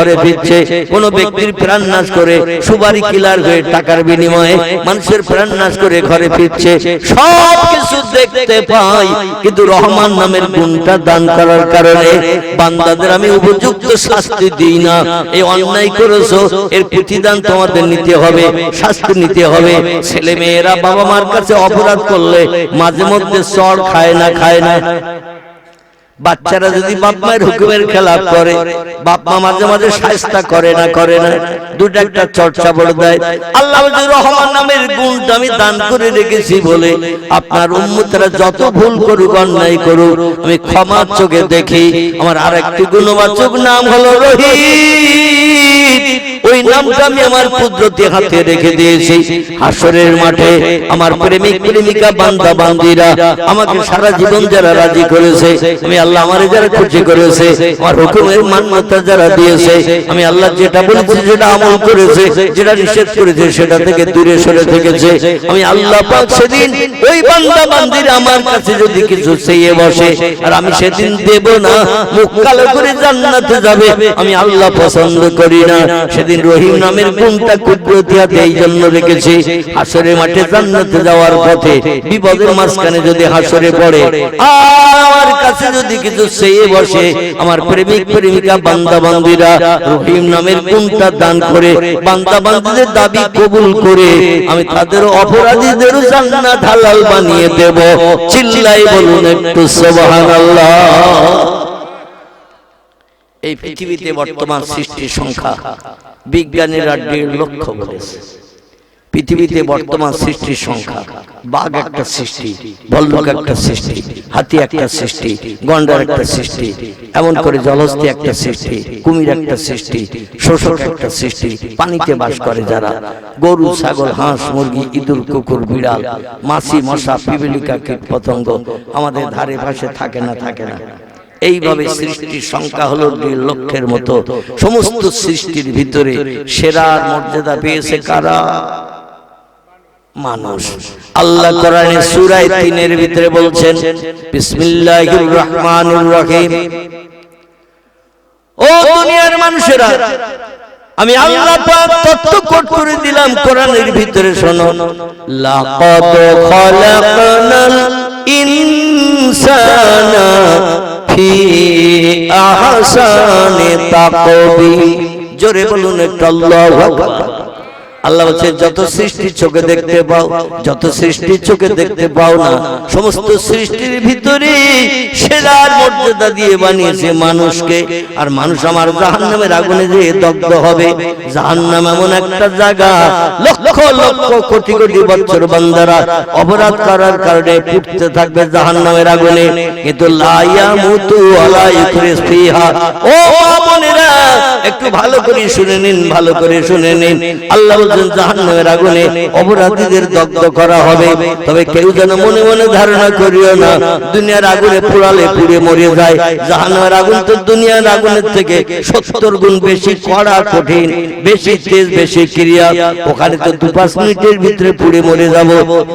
ঘরে ফিরছে, কোন ব্যক্তির প্রাণ নাশ করে সুবারি কিলার হয়ে টাকার বিনিময়ে মানুষের প্রাণ নাশ করে ঘরে ফিরছে, সব কিছু দেখতে পাই, কিন্তু রহমান নামের গুণটা দান করার কারণে বান্দাদের আমি উপযুক্ত শাস্তি দিই না। এই অন্যায় করেছো, এর প্রতিদান তোমাদের নিতে হবে, শাস্তি নিতে হবে। ছেলে মেয়েরা বাবা মার কাছে অপরাধ করলে মাঝে মধ্যে চড় খায় না। বাচ্চারা যদি বাপ মায়ের হুকুমের খেলাফ করে, বাপ মা মাঝে মাঝে শায়েস্তা করে না, দুটো একটা চর্চা বলে দেয়। আল্লাহ রহমান নামের গুণটা আমি দান করে রেখেছি বলে আপনার উম্মতেরা যত ভুল করুক, অন্যায় করুক, আমি ক্ষমার চোখে দেখি। আমার আরেকটি গুণবাচক নাম হলো রহিম। ওই নামটা আমি আমার কুদরতি হাতে রেখে দিয়েছি। হাসরের মাঠে আমার প্রেমিক প্রেমিকা বান্দা বান্দিরা আমাকে সারা জীবন যারা রাজি করেছে, আমি আল্লাহ আমারে যারা খুশি করেছে, আমার হুকুমের মান্যতা যারা দিয়েছে, আমি আল্লাহ যেটা বলেছি যেটা আমল করেছে, যেটা নিষেধ করেছে সেটা থেকে দূরে সরে থেকেছে, আমি আল্লাহ পাক সেদিন ওই বান্দা বান্দিরা আমার কাছে যদি কিছু চেয়ে বসে আর আমি সেদিন দেব না, মুখ কালো করে জান্নাতে যাবে, আমি আল্লাহ পছন্দ করি না। সেদিন রহিম নামের গুণটা কুদরতি হাতে এই জন্য রেখেছি, হাসরের মাঠে জান্নাতে যাওয়ার পথে বিপদের মাঝখানে যদি হাসরে পড়ে আমার কাছে যদি কিছু চেয়ে বসে, আমার প্রেমিক প্রেমিকা বান্দা বান্দিরা রহিম নামের গুণটা দান করে বান্দা বান্দিদের দাবি কবুল করে আমি তাদের অপরাধীদের জান্নাত হালাল বানিয়ে দেব। চিল্লাই বলুন একটু সুবহানাল্লাহ। এই পৃথিবীতে বর্তমান সৃষ্টির সংখ্যা বিজ্ঞানীরা 1.5 লক্ষ বলেছে। পৃথিবীতে বর্তমান সৃষ্টির সংখ্যা, বাঘ একটা সৃষ্টি, ভল্লুক একটা সৃষ্টি, হাতি একটা সৃষ্টি, গন্ডার একটা সৃষ্টি, এমন করে জলহস্তী একটা সৃষ্টি, কুমির একটা সৃষ্টি, শোষক একটা সৃষ্টি, পানিতে বাস করে যারা, গরু ছাগল হাঁস মুরগি ইঁদুর কুকুর বিড়াল মাছি মশা পিপিলিকা কীট পতঙ্গ আমাদের ধারে পাশে থাকে না। এইভাবে সৃষ্টির সংখ্যা হলো 2 লক্ষের মতো। সমস্ত সৃষ্টির ভিতরে সেরার মর্যাদা পেয়েছে কারা? মানুষ। আল্লাহ কোরআনে সূরা 3 এর ভিতরে বলছেন, বিসমিল্লাহির রহমানির রহিম, ও দুনিয়ার মানুষেরা, আমি আল্লাহ পাক তত্ত্ব কোট করে দিলাম কোরআনের ভিতরে, শোনো, লাকাদ খালাকনাল ইনসানা ফি আহসানি তাকবীর। জোরে বলুন একটু আল্লাহু আকবার। আল্লাহ বলছে যত সৃষ্টি চোখে দেখতে পাও, যত সৃষ্টি চোখে দেখতে পাও না, সমস্ত সৃষ্টির ভিতরে সেরার মর্যাদা দিয়ে বানিয়েছে মানুষকে। আর মানুষ আমার জাহান্নামের আগুনে যে দগ্ধ হবে। জাহান্নাম এমন একটা জায়গা, লক্ষ লক্ষ কোটি কোটি বছর বান্দারা অপরাধ করার কারণে পুড়তে থাকবে জাহান্নামের আগুনে, কিন্তু লা ইয়ামুতু ওয়ালা ইখরিজ ফিহা। ও বোনেরা, একটু ভালো করে শুনে নিন, ভালো করে শুনে নিন। আল্লাহ জাহান্নামের আগুনে অপরাধীদের দগ্ধ করা হবে। তবে কেউ যেন মনে মনে ধারণা করিও না দুনিয়ার আগুনে পোড়ালে পুড়ে মরে যায়। জাহান্নামের আগুন তো দুনিয়ার আগুনের থেকে 70 গুণ বেশি কড়া, কঠিন, বেশি তেজ, বেশি ক্রিয়া। ওখানে তো 2-5 মিনিটের ভিতরে পুড়ে মরে যাব।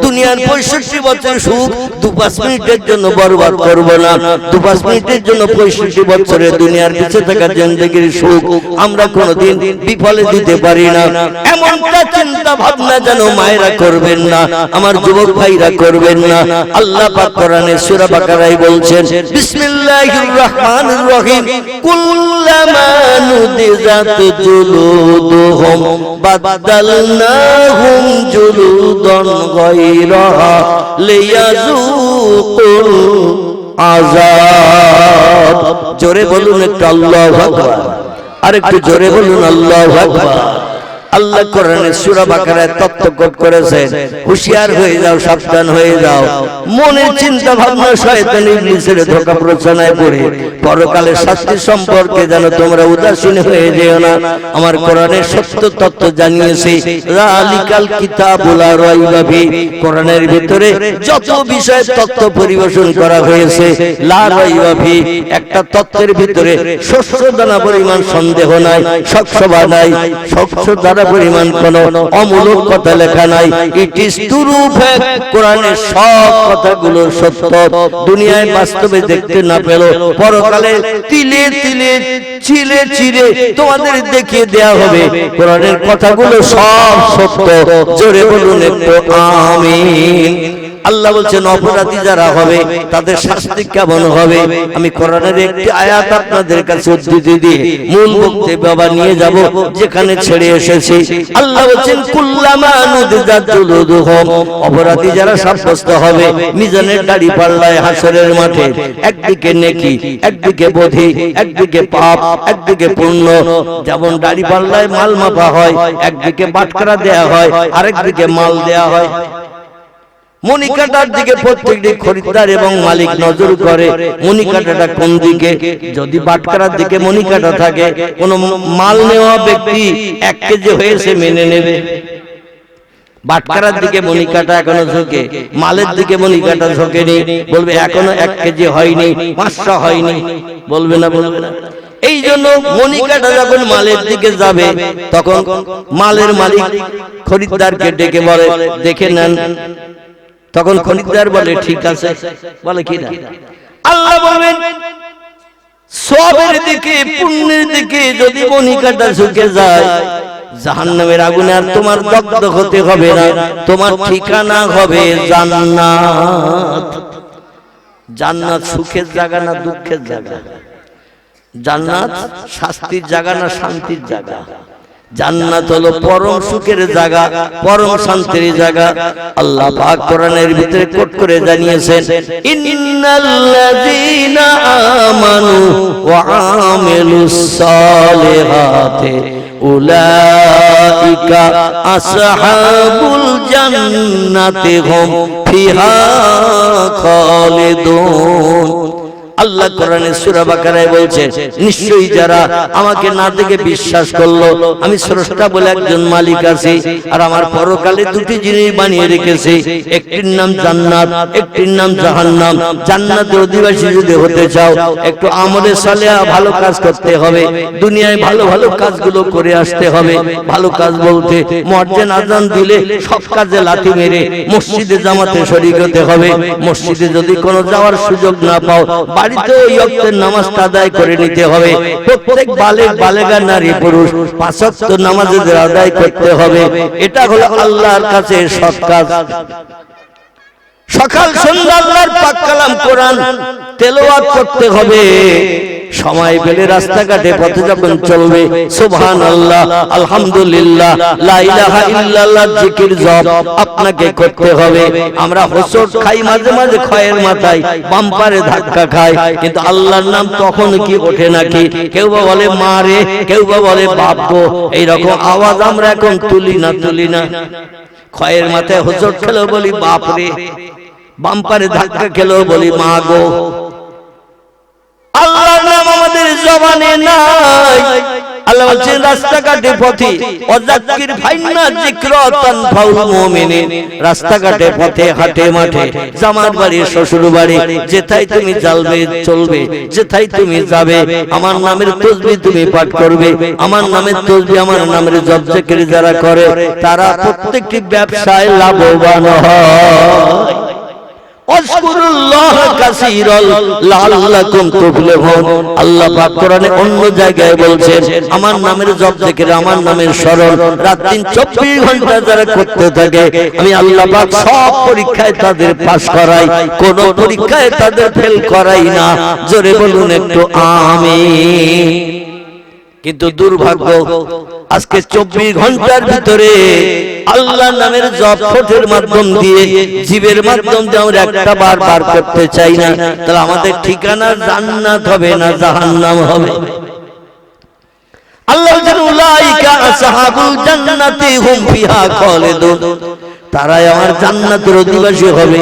দুনিয়ার 65 বছর সুখ 2-5 মিনিটের জন্য বরবাদ করব না। 2-5 মিনিটের জন্য 65 বছরের দুনিয়ার বেঁচে থাকা জিন্দেগির সুখ আমরা কোনোদিন বিফলে দিতে পারি না। এমন চিন্তা ভাবনা যেন মায়েরা করবেন না, আমার যুবক ভাইরা করবেন না। আল্লাহ পাক কোরআনে সূরা বাকারায় বলছেন, বিসমিল্লাহির রহমানির রহিম, কুল্লামা নুদিজাত জুলুদুহুম বাদদালনাহুম জুলুদান গায়রাহা লিয়াযুকুল আযাব। জোরে বলুন একটু আল্লাহু আকবার, আর একটু জোরে বলুন আল্লাহু আকবার। আল্লাহ কোরআনে সূরা বাকারায় তত্ত্বকোট করেছেন, হুঁশিয়ার হয়ে যাও, সাবধান হয়ে যাও। মনের চিন্তা ভাবনা শয়তান ইবলিসের ধোঁকা প্ররোচনায় পড়ে পরকালের শাস্তি সম্পর্কে যেন তোমরা উদাসীন হয়ে যেও না। আমার কোরআনের সত্য তত্ত্ব জানিয়েছে, যালিকাল কিতাবু লা রাইবা ফিহি। কোরআনের ভিতরে যত বিষয় তত্ত্ব পরিবেশন করা হয়েছে, লা রাইবা ফিহি, একটা তত্ত্বের ভিতরে শস্য দানা পরিমাণ সন্দেহ নাই, শকশবা নাই। শস্য দানা পরিমাণ কোনো অমূলক কথা লেখা নাই। ইট ইজ ট্রু ফ্যাক্ট, কোরআনের সব কথাগুলো সত্য। দুনিয়ায় বাস্তবে দেখতে না পেলেও পরকালে তিলে তিলে চিলে চিরে তোমাদের দেখিয়ে দেয়া হবে কোরআনের কথাগুলো সব সত্য। জোরে বলুন একটু আমিন। আল্লাহ বলছেন অপরাধী যারা হবে তাদের শাস্তি কেমন হবে। আমি কোরআনের একটি আয়াত আপনাদের কাছে উদ্ধৃতি দিয়ে মূল বক্তব্য আবার নিয়ে যাব যেখানে ছেড়ে এসেছি। আল্লাহ বলছেন কুল্লামা নুদিজাত জুলুদুহুম, অপরাধী যারা সাব্যস্ত হবে মিজানের দাড়ি পাল্লায় হাসরের মাঠে, একদিকে নেকি, একদিকে বধি, একদিকে পাপ, একদিকে পুণ্য। যেমন দাড়ি পাল্লায় মাল মাপা হয়, একদিকে বাটখারা দেয়া হয়, আরেকদিকে মাল দেয়া হয়। মনিকাটার দিকে প্রত্যেকটি খরিদ্দার এবং মালিক নজর করে মনিকাটাটা কোন দিকে। যদি বাটখারার দিকে মনিকাটা থাকে, কোন মাল নেওয়া ব্যক্তি 1 কেজি হয়েছে মেনে নেবে। বাটখারার দিকে মনিকাটা এখনো ঝোঁকে, মালের দিকে মনিকাটা ঝোঁকেনি, বলবে এখনো 1 কেজি হয়নি, 500 হয়নি, বলবে না? বলবে না। এই জন্য মনিকাটা যখন মালের দিকে যাবে তখন মালের মালিক খরিদ্দারকে ডেকে বলে দেখে নেন। তখন খরিদ্দার বলে ঠিক আছে, বলে কি না। আল্লাহ বলেন সওয়াবের দিকে, পুণ্যের দিকে যদি মনিকাটা ঝুঁকে যায়, জাহান্নামের আগুনে আর তোমার দগ্ধ হতে হবে না, তোমার ঠিকানা হবে জান্নাত। জান্নাত সুখের জায়গা না দুঃখের জায়গা? জান্নাত শাস্তির জায়গা না শান্তির জায়গা? জান্নাত হলো পরম সুখের জায়গা, পরম শান্তির জায়গা। আল্লাহ পাক কোরআনের ভিতরে কোট করে জানিয়েছেন ইন্নাল্লাযীনা আমানু ওয়া আমিলুস সালিহাতি উলাইকা আসহাবুল জান্নাতি হুম ফিহা খালিদুন। আল্লাহ কোরআনে সূরা বাকারায় বলছে নিশ্চয়ই যারা আমাকে না দেখে বিশ্বাস করলো, আমি স্রষ্টা বলে একজন মালিক আছি, আর আমার পরকালে দুটি জিনিস বানিয়ে রেখেছি, একটির নাম জান্নাত, একটির নাম জাহান্নাম। জান্নাতের অধিবাসী যদি হতে চাও একটু আমলে সালেহা ভালো কাজ করতে হবে, দুনিয়ায় ভালো ভালো কাজগুলো করে আসতে হবে। ভালো কাজ বলতে মুয়াজ্জিন আযান দিলে সব কাজে লাথি মেরে মসজিদে জামাতে শরীক হতে হবে। মসজিদে যদি কোনো যাওয়ার সুযোগ না পাও, বাড়িতে ওই ওয়াক্তের নামাজটা আদায় করে নিতে হবে। প্রত্যেক বালেগ বালেগা নারী পুরুষ 5 ওয়াক্ত নামাজ আদায় করতে হবে। এটা হলো আল্লাহর কাছে সৎ কাজ। সকাল সন্ধ্যা আল্লাহর পাক কালাম কোরআন তেলাওয়াত করতে হবে। সময় পেলে রাস্তাঘাটে পথে যখন চলবে সুবহানাল্লাহ, আলহামদুলিল্লাহ, লা ইলাহা ইল্লাল্লাহ জিকির জপ আপনাকে করতে হবে। আমরা হোঁচট খাই মাঝে মাঝে, খয়ের মাথায় বাম্পারে ধাক্কা খাই, কিন্তু আল্লাহর নাম তখন কি ওঠে নাকি? কেউ বা বলে মা রে, কেউ বা বলে বাপ গো, এইরকম আওয়াজ আমরা এখন তুলি না। খয়ের মাথায় হোঁচট খেলেও বলি বাপ রে, বাম্পারে ধাক্কা খেলেও বলি মা গো। আল্লাহর নাম আমাদের জবানে নাই। আল্লাহ বলছেন রাস্তাঘাটে পথে ওয়াযাক্কির ফাইন্না যিকরা তানফাউল মুমিনিন। রাস্তাঘাটে পথে হাটে মাঠে, জামার বাড়ি শ্বশুর বাড়ি, যেথায় তুমি চলবে, যেথায় তুমি যাবে, আমার নামের তাসবিহ তুমি পাঠ করবে। আমার নামের তাসবিহ, আমার নামের জপ জিকির যারা করে তারা প্রত্যেকটি ব্যবসায় লাভবান হয়। আশকুরুল্লাহ কাসীরাল লাআল্লাকুম তুফলিহুন। আল্লাহ পাক কোরআনে অন্য জায়গায় বলছেন আমার নামের জপ জিকির, আমার নামের স্মরণ রাত দিন 24 ঘন্টা যারা করতে থাকে, আমি আল্লাহ পাক সব পরীক্ষায় তাদের পাস করাই, কোন পরীক্ষায় তাদের ফেল করাই না। জোরে বলুন একটু আমিন। কিন্তু দুর্ভাগ্য আজকে 24 ঘন্টার ভিতরে আল্লাহ নামের জপ ঠোঁটের মাধ্যম দিয়ে, জিভের মাধ্যম দিয়ে আমরা একটা বার করতে চাই না। তাহলে আমাদের ঠিকানা জান্নাত হবে না জাহান্নাম হবে? আল্লাহ বলেন উলাইকা আসহাবুল জান্নাতি হুম ফিহা খালিদুন। তারাই আমার জান্নাতের অধিবাসী হবে।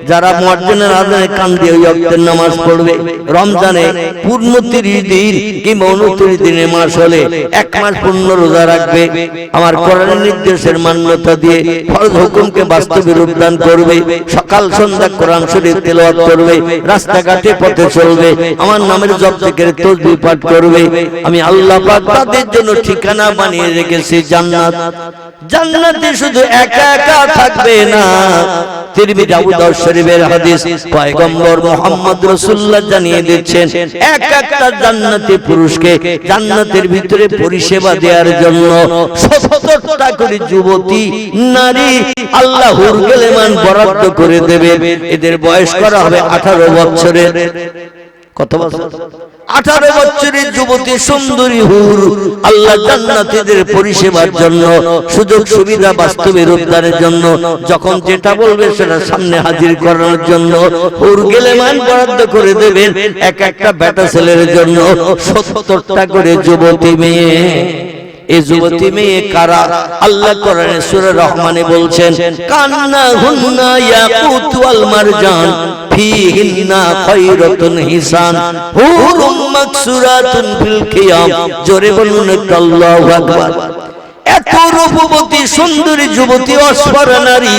যারা মুয়াজ্জিনের আযানে কান দিয়ে ওই ওয়াক্তের নামাজ পড়বে, রমজানে পূর্ণ 30 দিন কিংবা 29 দিনের মাস হলে 1 মাস পূর্ণ রোজা রাখবে, আমার কোরআনের নির্দেশের মান্যতা দিয়ে ফরজ হুকুমকে বাস্তবে রূপদান করবে, সকাল সন্ধ্যা কোরআন শরীফ তেলাওয়াত করবে, রাস্তাঘাটে পথে চলবে, আমার নামের জপ জিকির তাসবিহ পাঠ করবে, আমি আল্লাহ পাক তাদের জন্য ঠিকানা বানিয়ে রেখেছি জান্নাত। জান্নাতে শুধু একা একা থাকবে না, তিরমিজি আবু দাউদ শরীফের হাদিস, পয়গম্বর মুহাম্মদ রাসূলুল্লাহ জানিয়ে দিচ্ছেন এক একটা জান্নাতি পুরুষকে জান্নাতের ভিতরে পরিষেবা দেওয়ার জন্য 70টা করে যুবতী নারী আল্লাহ হুর গেলেমান বরাদ্দ করে দেবে। এদের বয়স করা হবে 18 বছরের। কত বছর? 18 বছরের যুবতী সুন্দরী হুর আল্লাহ জান্নাতীদের পরিষেবার জন্য, সুযোগ সুবিধা বাস্তবে রূপদানের জন্য, যখন যেটা বলবে সেটা সামনে হাজির করার জন্য হুর গেলেমান বরাদ্দ করে দেবেন এক একটা বেটা ছেলের জন্য 70টা করে যুবতী মেয়ে। এই যুবতী মেয়ে কারা? আল্লাহ কোরআনে সূরা রহমানে বলছেন, কান্না হুন্না ইয়াকুত ওয়াল মারজান ফিহিন্না খায়রাতুন হিসান হুরুম মাকসুরাতুন ফিল খিয়াম। জোরে বলুন আল্লাহু আকবার। এত রূপবতী সুন্দরী যুবতী অস্পরা নারী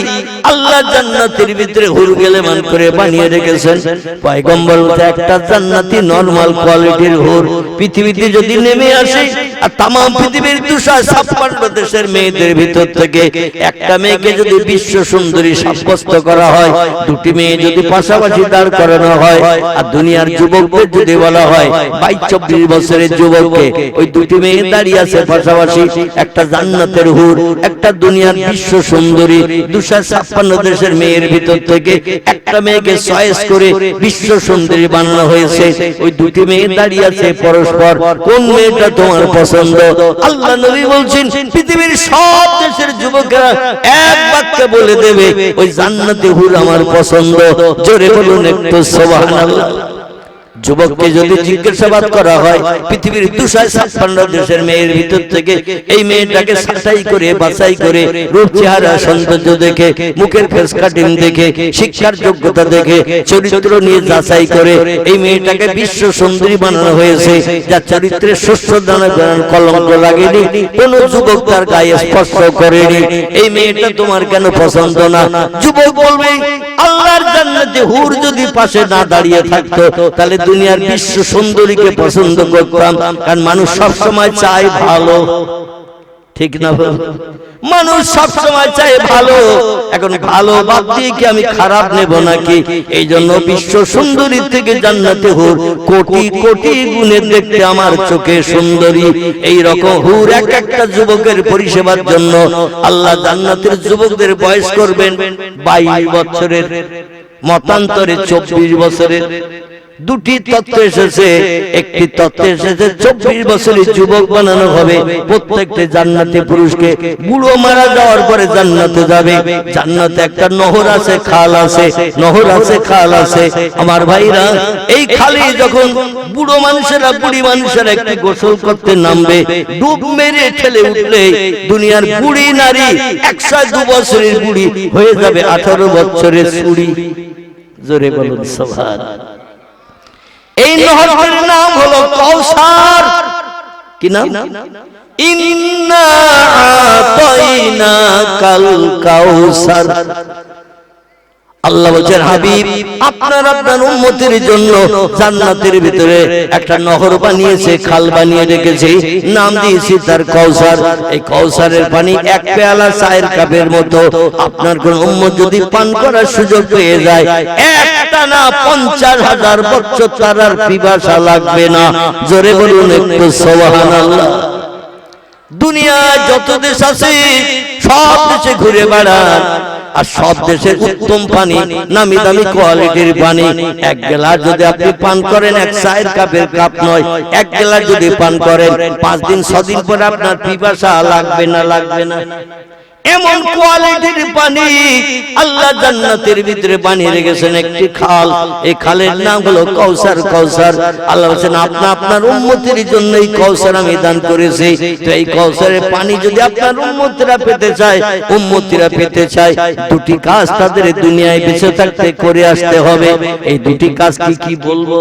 আল্লাহ জান্নাতের ভিতরে হুর গেলেমান করে বানিয়ে রেখেছেন। পয়গম্বর বলতে একটা জান্নাতি নরমাল কোয়ালিটির হুর পৃথিবীতে যদি নেমে আসে আর তাম পৃথিবীর 256 দেশের মেয়েদের ভিতর থেকে একটা মেয়েকে যদি বিশ্ব সুন্দরী সাব্যস্ত করা হয়, দুটি মেয়ে যদি পাশাপাশি দাঁড় করানো হয়, আর দুনিয়ার যুবকদের যদি বলা হয় 22-24 বছরের যুবককে, ওই দুটি মেয়ে দাঁড়িয়ে আছে পাশাপাশি, একটা জান্নাতের হুর একটা দুনিয়ার বিশ্ব সুন্দরী 256 দেশের মেয়ের ভিতর থেকে একটা মেয়েকে চয়েস করে বিশ্ব সুন্দরী বানানো হয়েছে। ওই দুটি মেয়ে দাঁড়িয়ে আছে পরস্পর, কোন মেয়েটা তোমার পছন্দ? আল্লাহ নবী বলছেন পৃথিবীর সব দেশের যুবকেরা এক বাক্যে বলে দেবে ওই জান্নাতি হুর আমার পছন্দ। জোরে বলুন একটু সুবহানাল্লাহ। যুবককে যদি জিজ্ঞাসাবাদ করা হয় পৃথিবীর 256 দেশের মেয়ের ভিতর থেকে এই মেয়েটাকে ছাঁটাই করে বাছাই করে রূপ চেহারা সৌন্দর্য দেখে, মুখের ফেস কাটিং দেখে, শিক্ষার যোগ্যতা দেখে, চরিত্র নিয়ে যাচাই করে এই মেয়েটাকে বিশ্ব সুন্দরী বানানো হয়েছে, যার চরিত্রে শস্য দানা কলঙ্ক লাগেনি, কোন যুবক তার গায়ে স্পর্শ করেনি, এই মেয়েটা তোমার কেন পছন্দ না? যুবক বলবে আল্লাহর জান্নাতে হুর যদি পাশে না দাঁড়িয়ে থাকতো তাহলে দুনিয়ার বিশ্ব সুন্দরীকে পছন্দ করতাম। কারণ মানুষ সব সময় চায় ভালো, ঠিক না? মানুষ সব সময় চায় ভালো। এখন ভালো বাদ দিয়ে কি আমি খারাপ নেব নাকি? এই জন্য বিশ্ব সুন্দরী থেকে জান্নাতে হুর কোটি কোটি গুণে দেখতে আমার চোখে সুন্দরী। এই রকম হুর এক একটা যুবকের পরিষেবার জন্য আল্লাহ জান্নাতের যুবকদের বয়স করবেন 22 বছরের, মতান্তরে 24 বছরের। দুটি তত্ত্ব এসেছে, একটি তত্ত্ব এসেছে 24 বছরের যুবক বানানো হবে প্রত্যেকটা জান্নাতি পুরুষকে। বুড়ো মারা যাওয়ার পরে জান্নাতে যাবে, জান্নাতে একটা নহর আছে, খাল আছে, নহর আছে, খাল আছে। আমার ভাইরা, এই খালে যখন বুড়ো মানুষেরা বুড়ি মানুষেরা একটি গোসল করতে নামবে, ডুব মেরে ঠেলে উঠলে দুনিয়ার বুড়ি নারী 102 বছরের বুড়ি হয়ে যাবে 18 বছরের ছুরি। জোরে বলুন সুবহানাল্লাহ। এই নহরের নাম হলো কাউসার। কি নাম? ইন্না আতাইনাকাল কাউসার। আল্লাহ বলেন হাবিব আপনার আপনার উম্মতের জন্য জান্নাতের ভিতরে একটা নহর বানিয়েছে, খাল বানিয়ে রেখেছে, নাম দিয়েছি তার কাউসার। এই কাউসারের পানি এক পেয়ালা চায়ের কাপের মতো। আপনার কোন উম্মত যদি পান করার সুযোগ পেয়ে যায় একটা না 50,000 বছর তার আর পিপাসা লাগবে না। জোরে বলুন একটু সুবহানাল্লাহ। দুনিয়ায় যত দেশ আছে সব দেশে ঘুরে বেড়ান, আর সব দেশের উত্তম পানি, নামি দামি কোয়ালিটির পানি এক গ্লাস যদি আপনি পান করেন, এক চায়ের কাপের কাপ নয়, এক গ্লাস যদি পান করেন 5 দিন 6 দিন পরে আপনার পিপাসা লাগবে না? লাগবে না? এমন কোয়ালিটির পানি আল্লাহ জান্নাতের ভিতরে বানিয়ে রেখেছেন একটি খাল। এই খালের নাম হলো কাউসার। কাউসার আল্লাহ বলেন আপনার উম্মতের জন্য এই কাউসার আমি দান করেছি। তো এই কাউসারের পানি যদি আপনার উম্মতরা পেতে চায়, উম্মতিরা পেতে চায়, দুটি কাজ তাদের দুনিয়ায় বেঁচে থাকতে করে আসতে হবে। এই দুটি কাজ কি বলবো?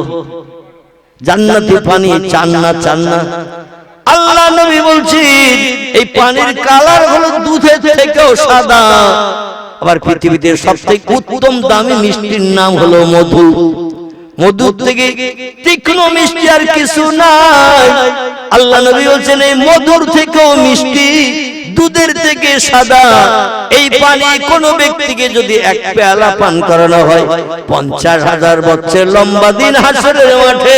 জান্নাতি পানি চান না? আল্লাহ নবী বলছেন এই পানির কালার হলো দুধের থেকেও সাদা। আবার পৃথিবীতে সবথেকে উত্তম দামি মিষ্টির নাম হলো মধু। মধুর থেকে তীক্ষ্ণ মিষ্টি আর কিছু নাই। আল্লাহ নবী বলছেন এই মধুর থেকেও মিষ্টি, দুধের থেকে সাদা। এই পানি কোন ব্যক্তিকে যদি এক পেয়ালা পান করানো হয়, 50,000 বছর লম্বা দিন হাসরের মাঠে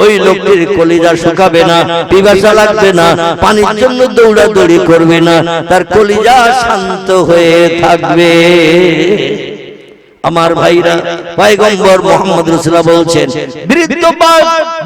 ওই লোকটির কলিজা শুকাবে না, পিপাসা লাগবে না, পানির জন্য দৌড়াদৌড়ি করবে না, তার কলিজা শান্ত হয়ে থাকবে। আমার ভাইরা, পয়গম্বর মুহাম্মদ রাসূলুল্লাহ বলছেন বৃদ্ধ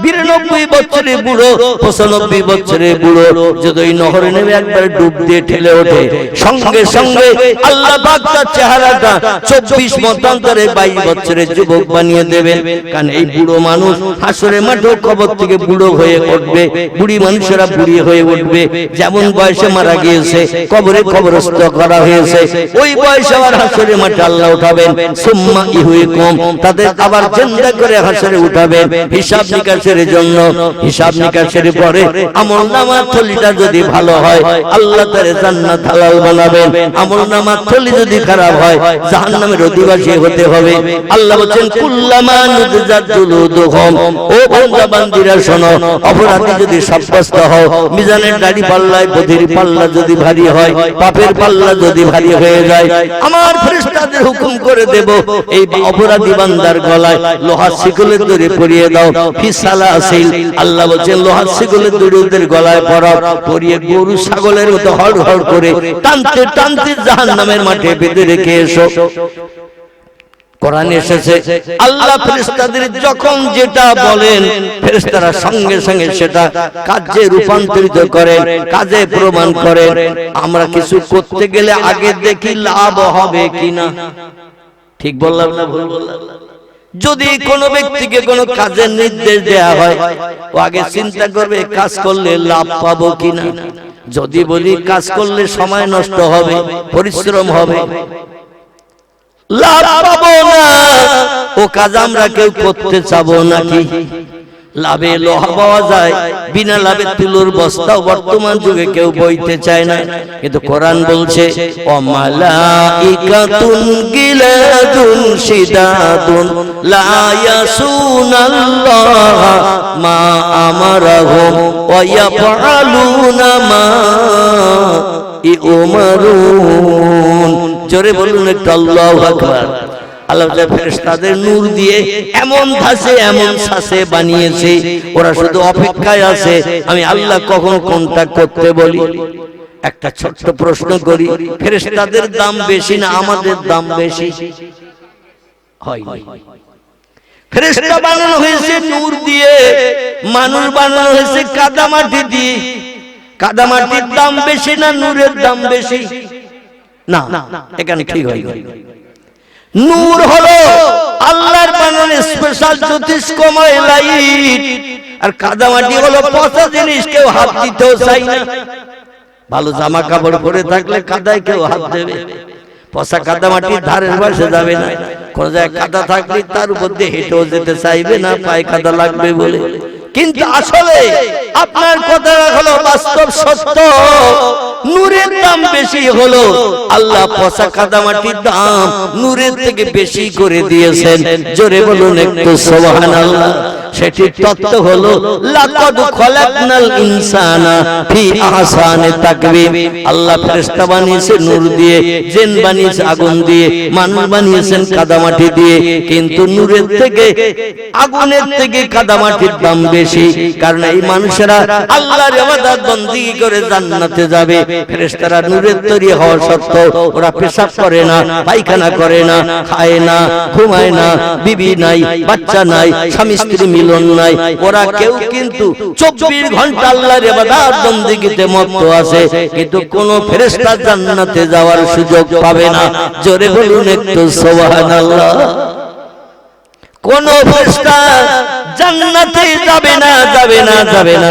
92 বছরের বুড়ো, 95 বছরের বুড়ো যদি ওই নহরে নেমে একবার ডুব দিয়ে ঠেলে ওঠে, সঙ্গে সঙ্গে আল্লাহ পাক তার চেহারাটা 24 মতান্তরে 22 বছরের যুবক বানিয়ে দেবেন। কারণ এই বুড়ো মানুষ হাসরের মাঠে কবর থেকে বুড়ো হয়ে উঠবে, বুড়ি মানুষেরা বুড়ি হয়ে উঠবে। যেমন বয়সে মারা গিয়েছে, কবরে কবরস্থ করা হয়েছে, ওই বয়সে আবার হাসরের মাঠে আল্লাহ উঠাবেন। সুম্মা ইহুইকুম, তাদের আবার জিন্দা করে হাসরে উঠাবেন হিসাব নিকাশের জন্য। হিসাব নিকাশের পরে আমলনামার থলিটা যদি ভালো হয় আল্লাহ তারে জান্নাত হালাল বানাবেন। আমলনামার থলি যদি খারাপ হয় জাহান্নামের অধিবাসী হতে হবে। আল্লাহ বলেন কুল্লামা নুদজাত জুলুদুহুম, ও বান্দা বান্দীরা শোনো, অপরাধী যদি সাব্যস্ত হও, মিজানের দাড়ি পাল্লায় বধির পাল্লা যদি ভারী হয়, পাপের পাল্লা যদি ভারী হয়ে যায়, আমার ফেরেশতাদের হুকুম করে দেব এই অপরাধী বান্দার গলায় লোহার শিকলের দড়ি পরিয়ে দাও। ফিসালাসিল, আল্লাহ বলেন লোহার শিকলের দড়ি ওদের গলায় পরিয়ে গরু ছাগলের মতো হড় হড় করে টানতে টানতে জাহান্নামের মাঠে বেঁধে রেখে এসো। কোরআনে এসেছে আল্লাহ ফেরেশতাদের যখন যেটা বলেন ফেরেশতারা সঙ্গে সঙ্গে সেটা কাজে রূপান্তরিত করেন, কাজে প্রমাণ করেন। আমরা কিছু করতে গেলে আগে দেখি লাভ হবে কিনা। ঠিক বললাম না ভুল বললাম? যদি কোনো ব্যক্তিকে কোনো কাজের নির্দেশ দেয়া হয়, ও আগে চিন্তা করবে কাজ করলে লাভ পাবো কিনা। যদি বলি কাজ করলে সময় নষ্ট হবে, পরিশ্রম হবে, লাভ পাবো না, ও কাজ আমরা কেউ করতে চাবো নাকি? লাভে লোহা পাওয়া যায়, বিনা লাভে তুলোর বস্তাও বর্তমান যুগে কেউ বইতে চায় না। কিন্তু কোরআন বলছে ও মালাইকাতুন গিলাদুন শিদাদুন লা ইয়াসুনাল্লাহ মা আমারাহুম ওয়া ইয়াফআলুনা মা ইউমারুন। জোরে বলুন একটু আল্লাহু আকবার। আল্লাহ ফেরেশতাদের নূর দিয়ে এমন ধাসে এমন শ্বাসে বানিয়েছে, ওরা শুধু অপেক্ষায় আছে আমি আল্লাহ কখন কোনটা করতে বলি। একটা ছোট্ট প্রশ্ন করি, ফেরেশতাদের দাম বেশি না আমাদের দাম বেশি? হয় না। ফেরেশতা বানানো হয়েছে নূর দিয়ে, মানুষ বানানো হয়েছে কাদামাটি দিয়ে। কাদামাটির দাম বেশি না নূরের দাম বেশি? না, এখানে ঠিক হয় না। নূর হলো আল্লাহর বানানো স্পেশাল জ্যোতিষ্কময় লাইট, আর কাদামাটি হলো পচা জিনিস, কেউ হাত দিতেও চাই না। ভালো জামা কাপড় পরে থাকলে কাদায় কেউ হাত দেবে, পচা কাদামাটির ধারের পাশে যাবে না। কোন জায়গায় কাদা থাকলে তার উপর দিয়ে হেঁটেও যেতে চাইবে না, পায়ে কাদা লাগবে বলে। কিন্তু আসলে আপনার কথা হলো বাস্তব সত্য, নূরের দাম বেশি হলো। আল্লাহ পচা কাদামাটির দাম নূরের থেকে বেশি করে দিয়েছেন। জোরে বলুন একটু সুবহানাল্লাহ। সেটি তত্ত্ব হলো লাকাদ খলাকনাল ইনসানা ফি আহসানি তাকওয়িম। আল্লাহ ফেরেশতা বানিয়েছে নূর দিয়ে, জিন বানিয়েছে আগুন দিয়ে, মানুষ বানিয়েছেন কাদামাটি দিয়ে। কিন্তু নূরের থেকে আগুনের থেকে কাদামাটির দাম বেশি, কারণ এই মানুষেরা আল্লাহর ইবাদত বندگی করে জান্নাতে যাবে। ফেরেশতারা নূরের তৈরি হওয়া সত্ত্বেও ওরা পেশাব করে না, পায়খানা করে না, খায় না, ঘুমায় না, বিবি নাই, বাচ্চা নাই, স্বামী স্ত্রী মিলন নাই। ওরা কেউ কিন্তু 24 ঘন্টা আল্লাহর ইবাদত বন্দেগীতে মত্ত আছে, কিন্তু কোন ফেরেশতা জান্নাতে যাওয়ার সুযোগ পাবে না। জোরে বলুন একটু সুবহানাল্লাহ। কোন ফেরেশতা জান্নাতে যাবে না, যাবে না, যাবে না।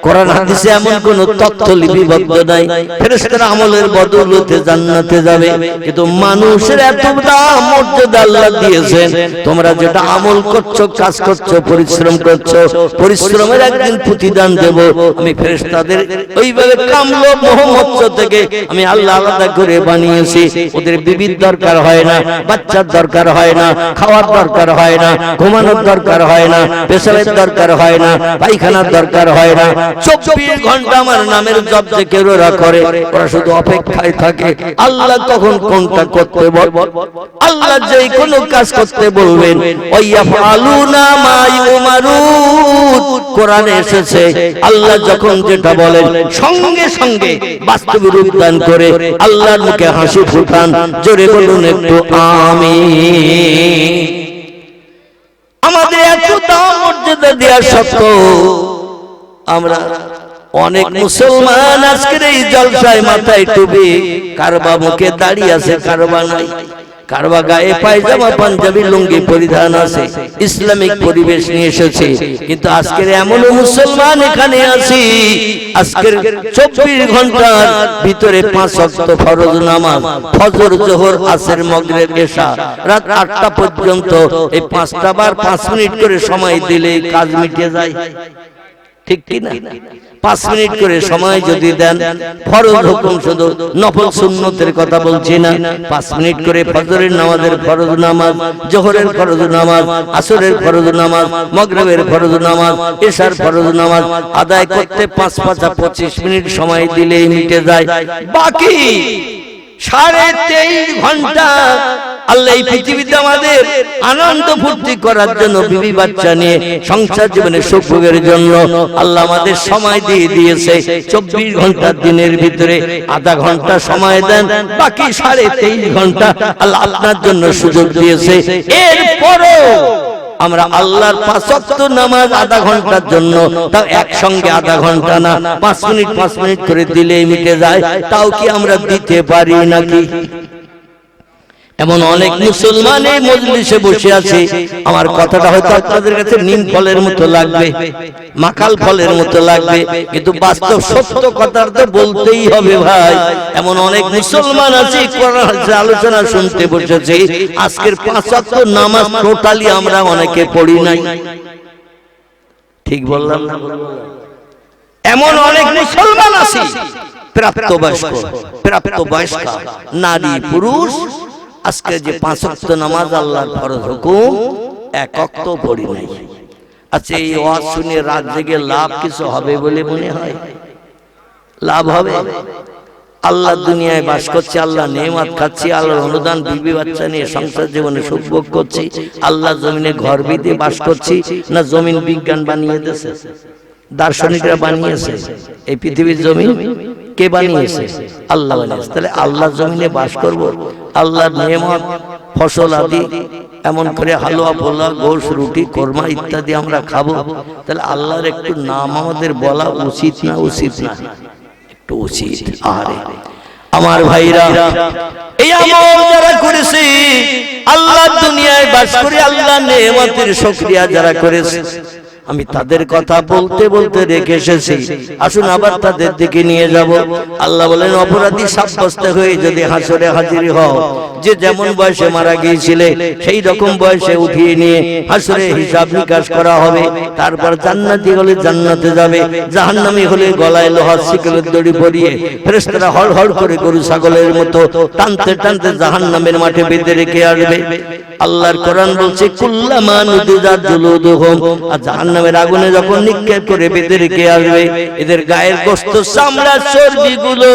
কোরআন হাদিসে এমন কোন তথ্য লিপিবদ্ধ নাই ফেরেশতারা আমলের বদৌলতে জান্নাতে যাবে। কিন্তু মানুষের এত দাম মর্যাদা আল্লাহ দিয়েছেন, তোমরা যেটা আমল করছো, কাজ করছো, পরিশ্রম করছো, পরিশ্রমের একদিন প্রতিদান দেব আমি। ফেরেশতাদের ওইভাবে কামলো মোহাম্মদ থেকে আমি আল্লাহ আলাদা করে বানিয়েছি। ওদের বিবির দরকার হয় না, বাচ্চার দরকার হয় না, খাওয়ার দরকার হয় না, ঘুমানোর দরকার হয় না, পেশাবের দরকার হয় না, পায়খানার দরকার হয় না। 24 ঘন্টা আমার নামের জপ জিকির ওরা করে। ওরা শুধু অপেক্ষায় থাকে আল্লাহ কখন কোনটা করতে বলবে। আল্লাহ যেই কোন কাজ করতে বলবেন, ওয়াইয়াফআলুনা মা ইউমারুন, কোরআনে এসেছে আল্লাহ যখন যেটা বলেন সঙ্গে সঙ্গে বাস্তবে রূপ দান করে আল্লাহর মুখে হাসি ফুটান। জোরে বলুন একটু আমিন। আমাদের এত দাম মর্যাদা দেওয়ার সত্ত্বেও আমরা অনেক মুসলমান আজকের এই জলসায় মাথায় টুপি, কারবা মুখে দাঁড়িয়ে আছে, কারবা নাই, কারবা গায়ে পায়জামা পাঞ্জাবি লুঙ্গি পরিধান আছে, ইসলামিক পরিবেশ নিয়ে এসেছে। কিন্তু আজকের এমন মুসলমান এখানে আছি, আজকের 24 ঘন্টার ভিতরে 5 ওয়াক্ত ফরজ নামাজ, ফজর, যোহর, আসর, মাগরিব, এশা, রাত 8টা পর্যন্ত এই 5টা বার 5 মিনিট করে সময় দিলে কাজ মিটে যায়। ঠিক কি না? 5 মিনিট করে সময় যদি দেন, ফরজ হুকুম শুধু, নফল সুন্নতের কথা বলছি না, 5 মিনিট করে ফজরের নামাজের ফরজ নামাজ, যোহরের ফরজ নামাজ, আসরের ফরজ নামাজ, মাগরিবের ফরজ নামাজ, এশার ফরজ নামাজ আদায় করতে 5 5 25 মিনিট সময় দিলেই মিটে যায়। বাকি 23.5 ঘন্টা আল্লাহ এই পৃথিবীতে আমাদের আনন্দ ফুর্তি করার জন্য, বিবি বাচ্চা নিয়ে সংসার জীবনে সুখ ভোগের জন্য আল্লাহ আমাদের সময় দিয়ে দিয়েছে। 24 ঘন্টার দিনের ভিতরে আধা ঘন্টা সময় দেন, বাকি 23.5 ঘন্টা আল্লাহ আপনার জন্য সুযোগ দিয়েছে। এরপরও আমরা আল্লাহর 5 ওয়াক্ত নামাজ আধা ঘন্টার জন্য, তাও একসঙ্গে আধা ঘন্টা না, 5 মিনিট 5 মিনিট করে দিলেই মিটে যায়, তাও কি আমরা দিতে পারি নাকি? এমন অনেক মুসলমান এই মজলিসে বসে আছে, আমার কথাটা হয়তো আপনাদের কাছে নিম ফলের মতো লাগবে, মাকাল ফলের মতো লাগবে, কিন্তু বাস্তব সত্য কথা তো বলতেই হবে ভাই। এমন অনেক মুসলমান আছে কোরআন আলোচনা শুনতে বসেছে, আজকের 5 ওয়াক্ত নামাজ টোটালি আমরা অনেকে পড়ি নাই। ঠিক বললাম না? এমন অনেক মুসলমান আছে প্রাপ্তবয়স্ক নারী পুরুষ, আজকে যে 5 ওয়াক্ত নামাজ আল্লাহর ফরজ হুকুম 1 ওয়াক্ত পড়ি নাই। আচ্ছা, এই ওয়াজ শুনে রাত জেগে লাভ কিছু হবে বলে মনে হয়? লাভ হবে? আল্লাহ দুনিয়ায় বাস করছি, আল্লাহ নেয়ামত খাচ্ছি, আল্লাহর অনুদান, বিবি বাচ্চা নিয়ে সংসার জীবনে সুখ ভোগ করছি, আল্লাহ জমিনে ঘর বিধে বাস করছি, না জমিন বিজ্ঞান বানিয়ে দিয়েছে, দার্শনিকরা বানিয়েছে? এই পৃথিবীর জমিন কে বানিয়েছে? আল্লাহ বানিয়েছে। তাহলে আল্লাহ জমিনে বাস করব, আল্লাহর নেয়ামত ফসল আদি এমন করে হালুয়া, পোলা, গোশ, রুটি, কোরমা ইত্যাদি আমরা খাবো, তাহলে আল্লাহর একটু নাম আমাদের বলা উচিত না? উচিত না? একটু উচিত। আরে আমার ভাইরা, এই আমল যারা করেছে, আল্লাহ দুনিয়ায় বাস করে আল্লাহ নেয়ামতের শুকরিয়া যারা করেছে, আমি তাদের কথা বলতে বলতে রেখে এসেছি, আসুন আবার তাদের দিকে নিয়ে যাব। আল্লাহ বলেন, অপরাধী সাব্যস্ত হয়ে যদি হাসরে হাজির হও, যে যেমন বয়সে মারা গিয়েছিলে সেই রকম বয়সে উঠিয়ে নিয়ে হাসরে হিসাব নিকাশ করা হবে। তারপর জান্নাতি হলে জান্নাতে যাবে, জাহান্নামী হলে গলায় লোহার শিকলের দড়ি পরিয়ে ফেরেশতারা হড় হড় করে গরু ছাগলের মতো টানতে টানতে জাহান্নামের মাঠে বেঁধে রেখে আসবে। আল্লাহর কোরআন বলছে, কুল্লামা নুদিজাত জুলুদুহুম, আর জাহান্নামের আগুনে যখন নিক্ষেপ করে বেঁধে রেখে আসবে, এদের গায়ের গোশত, চামড়া, চর্বিগুলো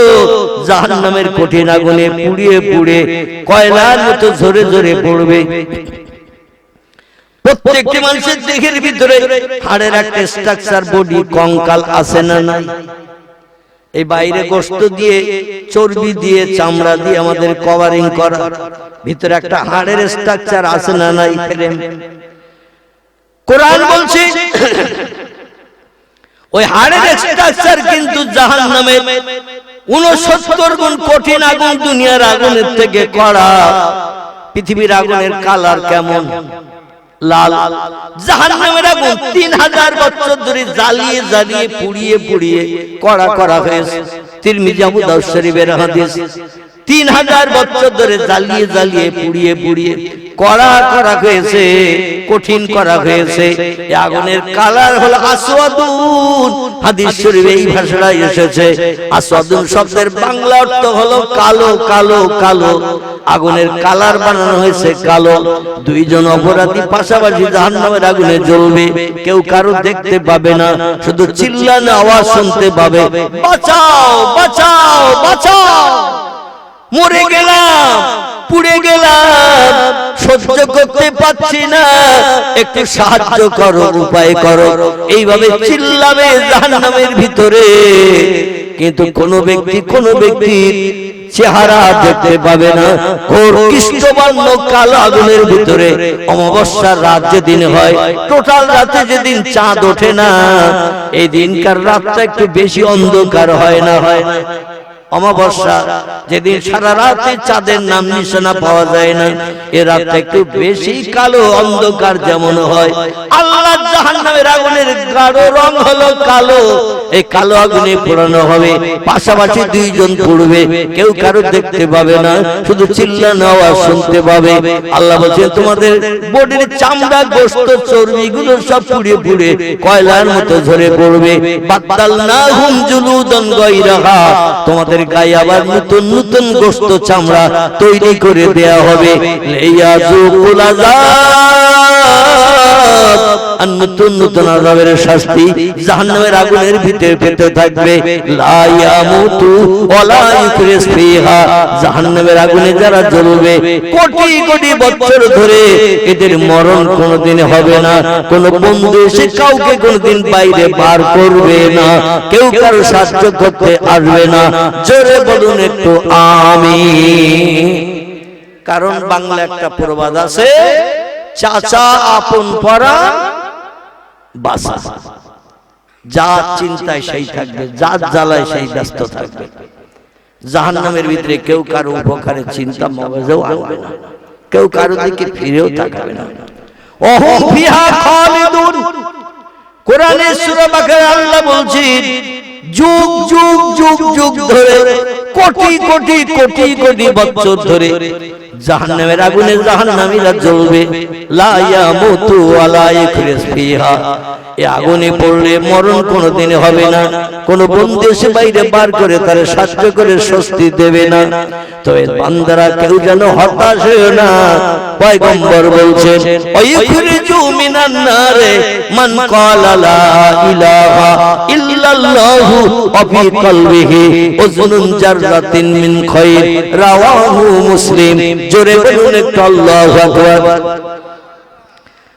জাহান্নামের কঠিন আগুনে পুড়িয়ে পুড়ে কয়লার মতো ঝরে ঝরে পড়বে। প্রত্যেকটি মানুষের দেহের ভিতরে হাড়ের একটা স্ট্রাকচার, বডি, কঙ্কাল আছে না নাই? এই বাইরে গোশত দিয়ে, চর্বি দিয়ে, চামড়া দিয়ে আমাদের কভারিং করা, ভিতরে একটা হাড়ের স্ট্রাকচার আছে না নাই? কোরআন বলছে ওই হাড়ের স্ট্রাকচার কিন্তু জাহান্নামে 69 গুণ কঠিন আগুন দুনিয়ার আগুনের থেকে কড়া। পৃথিবীর আগুনের কালার কেমন? লাল। জাহান্নামের আগুন 3000 বছর ধরে জ্বালিয়ে জ্বালিয়ে পুড়িয়ে পুড়িয়ে কড়া করা হয়েছে। তিরমিজি আবু দাউদ শরীফের হাদিস। 3000 বছর ধরে জ্বালিয়ে জ্বালিয়ে পুড়িয়ে পুড়িয়ে কড়া করা হয়েছে, কঠিন করা হয়েছে। এই আগুনের কালার হলো আসওয়াদুন। হাদিস শরীফে এই ভাষাটা এসেছে। আসওয়াদুন শব্দের বাংলা অর্থ হলো কালো কালো কালো। আগুনের কালার বানানো হয়েছে কালো। দুইজন অপরাধী পাশাপাশি জাহান্নামের আগুনে জ্বলবে, কেউ কারো দেখতে পাবে না, শুধু চিল্লানো আওয়াজ শুনতে পাবে, বাঁচাও বাঁচাও বাঁচাও, মরে গেলাম, পুড়ে গেলাম, সহ্য করতে পারছি না, একটু সাহায্য করো, উপায় করো। এইভাবে চিল্লাবে জাহান্নামের ভিতরে। কিন্তু কোন ব্যক্তির চেহারা দেখতে পাবে না। ঘোর কৃষ্ণবর্ণ কালো আগুনের ভিতরে অমাবস্যার রাত যেদিন হয়, টোটাল রাতে যেদিন চাঁদ ওঠে না, এই দিনকার রাতটা একটু বেশি অন্ধকার হয় না? অমাবস্যা যেদিন সারা রাতে চাঁদের নাম নিশানা পাওয়া যায় না, এ রাতটা একটু বেশি কালো অন্ধকার যেমন হয়। আল্লাহ জাহান্নামের আগুনের গাঢ় রং হলো কালো। এই কালো আগুনে পোড়ানো হবে, পাশাপাশি দুইজন পড়বে, কেউ কারো দেখতে পাবে না, শুধু চিল্লানো আওয়াজ শুনতে পাবে। আল্লাহ বলছেন তোমাদের বডির চামড়া, গোশত, চর্বি গুলো সব পুড়ে পুড়ে কয়লার মতো ঝরে পড়বে। বাদদালনাহুম জুলুদান গায়রাহা, তোমাদের গায়ে আবার নতুন নতুন গোশত চামড়া তৈরি করে দেয়া হবে। লিয়াযুকুল আযাব, আর নতুন নতুন আযাবের শাস্তি জাহান্নামের আগুনের ভিতরে পেতে থাকবে। লা ইয়ামুতু ওয়ালা ইউখরিজ ফিহা, জাহান্নামের আগুনে যারা জ্বলবে কোটি কোটি বছর ধরে এদের মরণ কোনোদিন হবে না। কোন বন্ধু এসে কাউকে কোনোদিন বাইরে বার করবে না, কেউ কারো সাহায্য করতে আসবে না। জোরে বলুন একটু আমিন। কারণ বাংলা একটা প্রবাদ আছে, চাচা আপন পরাণ বাসা। যা চিন্তায় সেই থাকবে, যার জ্বালায় সেই ব্যস্ত থাকবে। জাহান্নামের ভিতরে কেউ কারো উপকারের চিন্তা মগজেও আনবে না, কেউ কারো দিকে ফিরেও তাকাবে না। ওহুম ফিহা খালিদুন, কোরআনে সূরা বাকারা আল্লাহ বলছেন যুগ যুগ যুগ যুগ ধরে, কোটি কোটি কোটি কোটি বছর ধরে জাহান্নামের আগুনে জাহান্নামীরা জ্বলবে। লা ইয়ামুতু ওয়ালা ইউখরিজ ফিহা, এই আগুনে পড়লে মরণ কোনোদিন হবে না। কোন বন্ধু এসে বাইরে বার করে তারে সাহায্য করে স্বস্তি দেবে না। তবে বান্দারা কেউ যেন হতাশ হয় না। পয়গম্বর বলছেন ওয়াইখরিজু মিনান নারে মান ক্বালা লা ইলাহা ইল্লাল্লাহু ওয়া ফি কলবিহি উযনুন জাররাতিন মিন খায়র, রাওয়াহু মুসলিম। জোরে বলুন একটু আল্লাহু আকবার।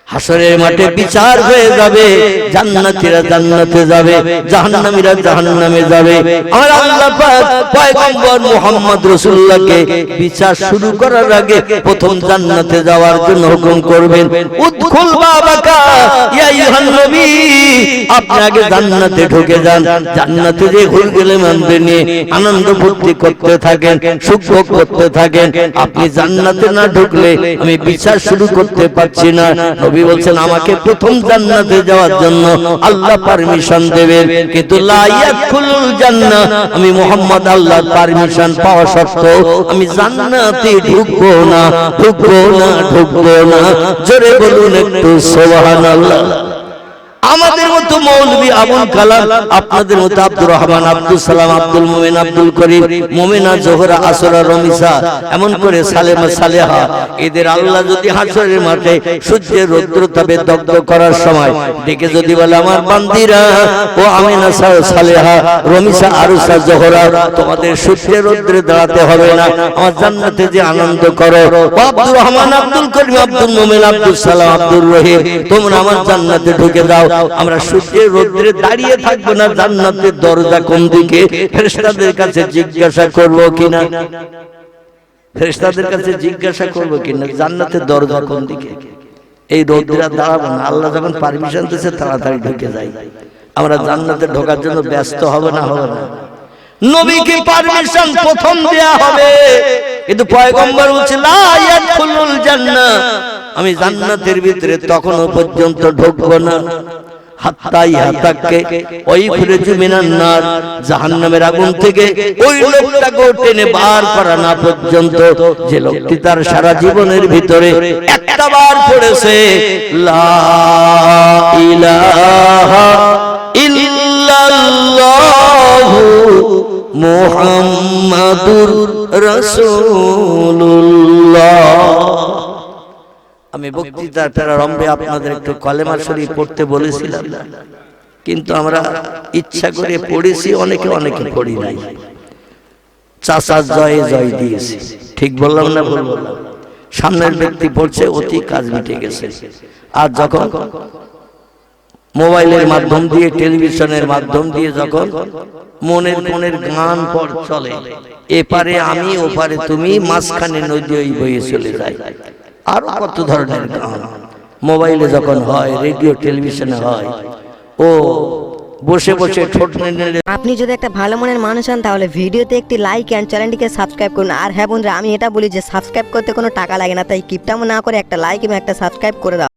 হাসরের মাঠে বিচার হয়ে যাবে, জান্নাতীরা জান্নাতে যাবে, জাহান্নামীরা জাহান্নামে যাবে। আর আল্লাহ পাক পয়গম্বর মুহাম্মদ রাসূলুল্লাহকে বিচার শুরু করার আগে প্রথম জান্নাতে যাওয়ার জন্য হুকুম করবেন, উদখুল বাবাকা ইয়া আইয়ুহান নবী, আপনি আগে জান্নাতে ঢুকে যান। জান্নাতে যে ঘুরে গেলে মানবে নিয়ে আনন্দ ফুর্তি করতে থাকেন, সুখ ভোগ করতে থাকেন। আপনি জান্নাতে না ঢুকলে আমি বিচার শুরু করতে পারছি না। নবী বলছেন আমাকে প্রথম জান্নাতে যাওয়ার জন্য আল্লাহ পারমিশন দেবেন, কিন্তু লা ইয়াদখুলুল জান্নাহ, আমি মুহাম্মদ আল্লাহর পারমিশন পাওয়া সত্ত্বেও আমি জান্নাতে ঢুকবো না, ঢুকবো না, ঢুকবো না। জোরে বলুন একটু সুবহানাল্লাহ। আমাদের মতো মৌলভী আবুল কালাম, আপনাদের মতো আব্দুর রহমান, আব্দুল সালাম, আব্দুল মুমিন, আব্দুল করিম, মুমিনা, জোহরা, আসরা, রমিসা, এমন করে সালেমা, সালেহা, এদের আল্লাহ যদি হাসরের মাঠে সূর্যের রৌদ্রতাপে দগ্ধ করার সময় ডেকে যদি বলে আমার বান্দিরা ও আমিনা, সালেহা, রমিসা, আরুসা, জোহরা, তোমাদের সূর্যের রৌদ্রে দাঁড়াতে হবে না, আমার জান্নাতে যে আনন্দ করো। আব্দুর রহমান, আব্দুল করিম, আব্দুল মুমিন, আব্দুল সালাম, আব্দুর রহিম, তোমরা আমার জান্নাতে ঢুকে যাও। আমরা সূর্যের রৌদ্রে দাঁড়িয়ে থাকবো না। জান্নাতের দরজা কোন দিকে ফেরেশতাদের কাছে জিজ্ঞাসা করব কিনা, ফেরেশতাদের কাছে জিজ্ঞাসা করব কিনা জান্নাতের দরজা কোন দিকে। এই রোদ্রা দাঁড়াবো না, আল্লাহ যখন পারমিশন দিয়েছে তাড়াতাড়ি ঢুকে যাই। আমরা জান্নাতে ঢোকার জন্য ব্যস্ত হবে না, হবে না? নবীকে পারমিশন প্রথম দেয়া হবে, কিন্তু পয়গম্বর বলছে লা ইয়াদখুলুল জান্নাহ, আমি জান্নাতের ভিতরে তখনও পর্যন্ত ঢুকবো না হাত্তা ইয়াতাকে ওই খুরেজু মিনান নার, জাহান্নামের আগুন থেকে ওই লোকটাকে টেনে বার করা না পর্যন্ত, যে লোকটি তার সারা জীবনের ভিতরে একটা বার পড়েছে লা ইলাহা ইল্লাল্লাহু মুহাম্মাদুর রাসূলুল্লাহ। আমি বক্তৃতার প্রারম্ভে আপনাদের একটু কলেমা শরীফ পড়তে বলেছিলাম, কিন্তু আমরা ইচ্ছা করে পড়েছি, অনেকে পড়ি নাই। চাচা জয়ে জয় দিয়েছি, ঠিক বললাম না ভুল বললাম? সামনের ব্যক্তি পড়ছে, অতি কাজ মিটে গেছে। আর যখন মোবাইলের মাধ্যম দিয়ে, টেলিভিশনের মাধ্যম দিয়ে যখন মনের গান পর চলে, এপারে আমি ওপারে তুমি, মাঝখানে নদী ওই বয়ে চলে যায়, আরো কত ধরনের গান মোবাইলে যখন হয়, রেডিও টেলিভিশনে হয়, ও বসে বসে ঠোঁট নেড়ে। আপনি যদি একটা ভালো মনের মানুষ হন তাহলে ভিডিওতে একটি লাইক এন্ড চ্যানেলটিকে সাবস্ক্রাইব করুন। আর হ্যাঁ বন্ধুরা, আমি এটা বলি যে সাবস্ক্রাইব করতে কোনো টাকা লাগে না, তাই কিপটামো না করে একটা লাইক এবং একটা সাবস্ক্রাইব করে দাও।